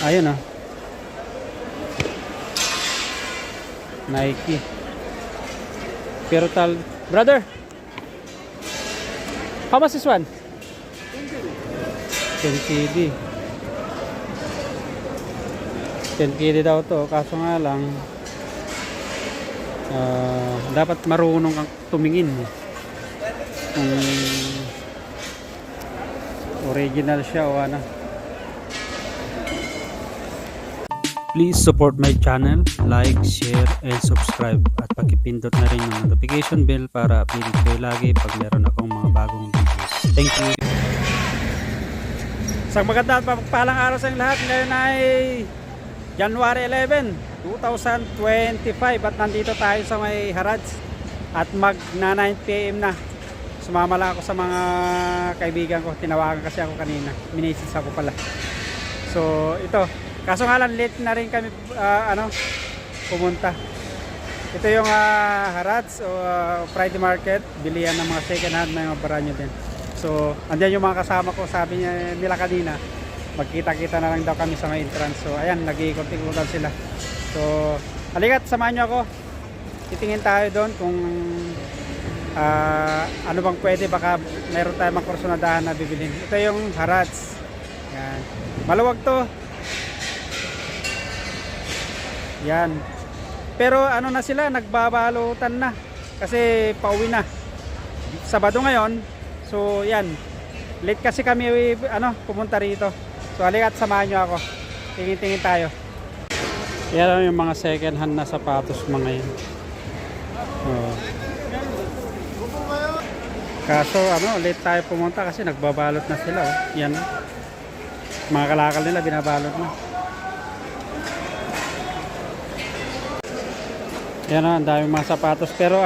Ayun oh. Nike. Pero brother, how much is one? 10 KD. 10 KD daw to, kaso nga lang dapat marunong kang tumingin kung original siya o ano. Please support my channel, like, share, and subscribe, at pakipindot na rin yung notification bell para updated kayo lagi pag meron akong mga bagong videos. Thank you. Isang maganda at pagpalang araw sa lahat. Ngayon ay January 11, 2025 at nandito tayo sa may Harads at magna 9 PM na. Sumama lang ako sa mga kaibigan ko, tinawagan kasi ako kanina, minisis ako pala. So ito, kaso nga lang late na rin kami pumunta. Ito yung Harads o Friday Market, bilihan ng mga second hand, may mga baranyo din. So andyan yung mga kasama ko, sabi nila kanina magkita-kita na lang daw kami sa may entrance. So ayan, nag-iikot-ikutan sila. So halika't samahan nyo ako, titingin tayo doon kung ano bang pwede, baka mayroon tayong mga kursunadahan na bibilhin. Ito yung Harads. Yan, maluwag to. Yan, pero ano na sila, nagbabalutan na kasi pauwi na Sabado ngayon. So yan, late kasi kami pumunta rito. So halika't samahan nyo ako, tingin-tingin tayo. Yan yung mga second hand na sapatos mga yun. Kaso late tayo pumunta kasi nagbabalot na sila. Yan, mga kalakal nila binabalot na. Yan ang dami mga sapatos, pero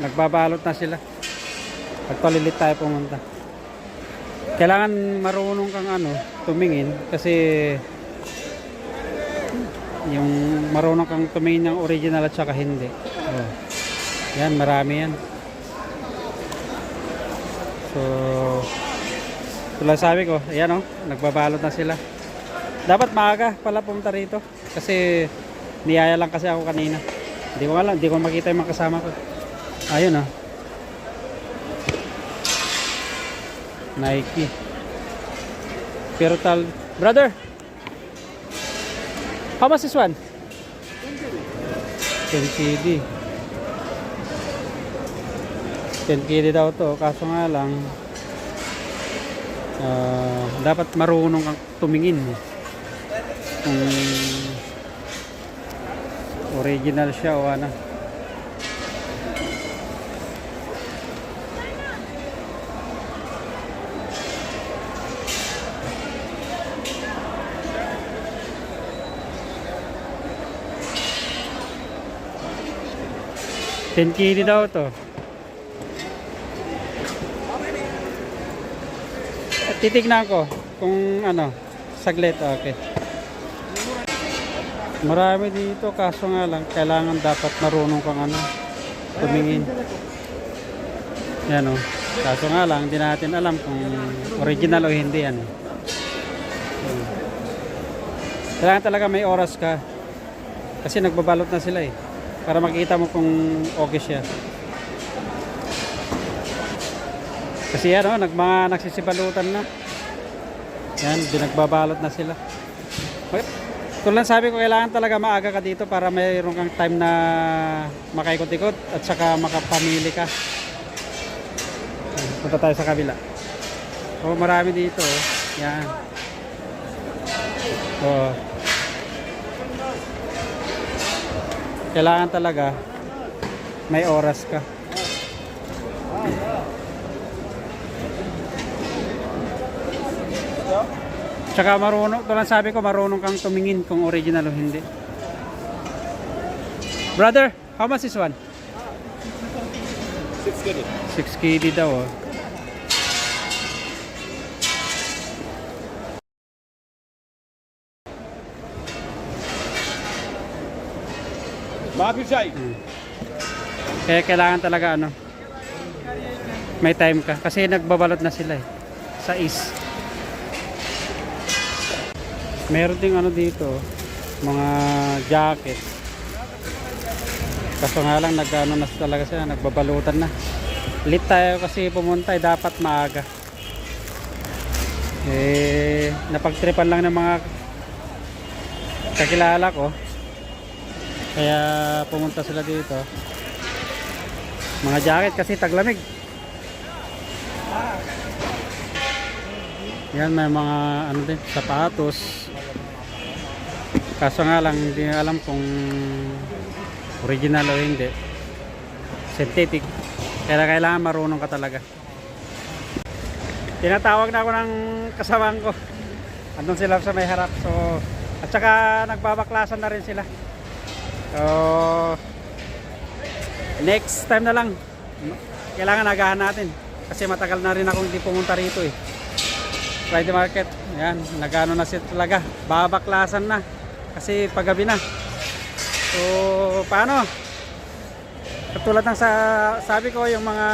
nagbabalot na sila. Pagpalilit tayo pumunta. Kailangan marunong kang tumingin, kasi yung marunong kang tumingin ng original at saka hindi. Yan, marami yan. So tulad sabi ko, ayan nagbabalot na sila. Dapat maaga pala pumunta rito kasi niyaya lang kasi ako kanina. Hindi ko alam, hindi ko makita yung mga kasama ko. Ayun Nike. Pero brother, how much is one? 10 KD. 10 KD daw to, kaso nga lang dapat marunong kang tumingin kung original siya o ano. $10 daw to. Titignan ko kung saglit. Okay, marami dito, kaso nga lang kailangan dapat marunong kang tumingin. Yan kaso nga lang hindi natin alam kung original o hindi yan. Kailangan talaga may oras ka kasi nagbabalot na sila para makita mo kung okay siya. Kasi nagsisibalutan na. Yan, binagbabalot na sila. Tulad sabi ko, kailangan talaga maaga ka dito para mayroon kang time na makaikot-ikot at saka makapamili ka. Punta tayo sa kabila. Marami dito. Yan. Kailangan talaga may oras ka. Tsaka marunong, tulad sabi ko, marunong kang tumingin kung original o hindi. Brother, how much is one? 6 KD. 6 KD daw. Kaya kailangan talaga may time ka kasi nagbabalot na sila sa is. Meron ding ano dito, mga jacket. Kaso nga lang nag-ano na talaga siya, nagbabalutan na. Late tayo kasi pumunta, dapat maaga. Napagtripan lang ng mga kakilala ko. Kaya pumunta sila dito. Mga jacket kasi taglamig. Yan, may mga ano din, sapatos. Kaso nga lang hindi alam kung original o hindi. Synthetic. Kaya kailangan marunong ka talaga. Tinatawag na ako ng kasawang ko. Andun sila sa may harap. So, at saka nagbabaklasan na rin sila. So, next time na lang. Kailangan agahan natin. Kasi matagal na rin ako hindi pumunta rito eh. Friday market. Ayan, nagano na sila talaga. Babaklasan na. Kasi paggabi na. So, paano? Katulad ng sabi ko, yung mga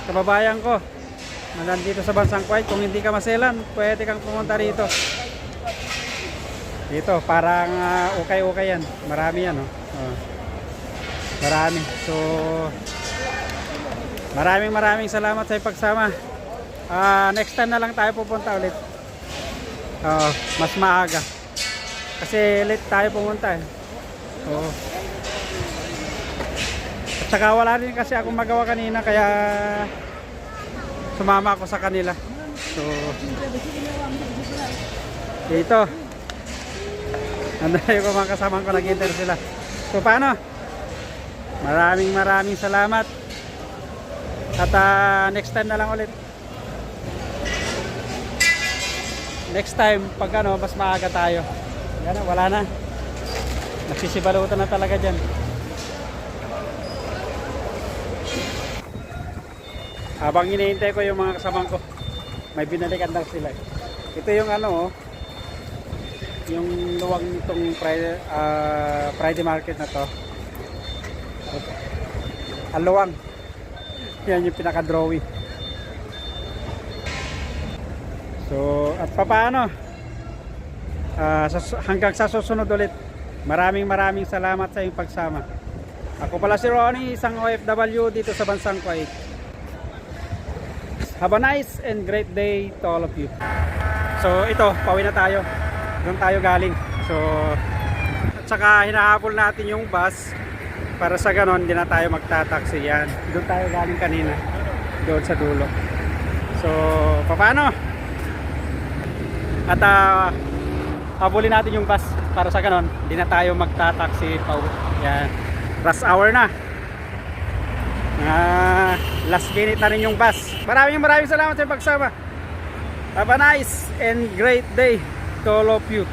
kababayan ko na nandito sa bansang Kuwait, kung hindi ka maselan, pwede kang pumunta rito. Dito, parang ukay-ukay yan. Marami yan, oh. Marami. So, maraming salamat sa pagsama. Next time na lang tayo pupunta ulit. Mas maaga. Kasi late tayo pumunta eh. So, at saka wala rin kasi akong magawa kanina kaya sumama ako sa kanila. So, dito. Andayo ko mga kasamang ko, nag-enter sila. So, paano? Maraming salamat. At next time na lang ulit. Next time, pag ano, mas maaga tayo. Yan na, wala na. Nagsisibalutan na talaga dyan. Habang hinihintay ko yung mga kasamang ko, may binalikan daw sila. Ito yung ano, yung luwag nitong Friday market na to. Ang luwang. Yan yung pinaka-drawing. So, at papaano? Hanggang sa susunod ulit. Maraming salamat sa iyong pagsama. Ako pala si Ronnie, isang OFW dito sa bansang Kuwait. Have a nice and great day to all of you. So ito, pauwi na tayo. Doon tayo galing. So, at saka hinahabol natin yung bus para sa ganon, hindi na tayo magtataksi. Yan. Doon tayo galing kanina. Doon sa dulo. So, paano? At habulin natin yung bus para sa ganon, hindi na tayo magtataksi. Yan. Rush hour na. Last minute na rin yung bus. Maraming salamat sa pagsama. Have a nice and great day to all of you.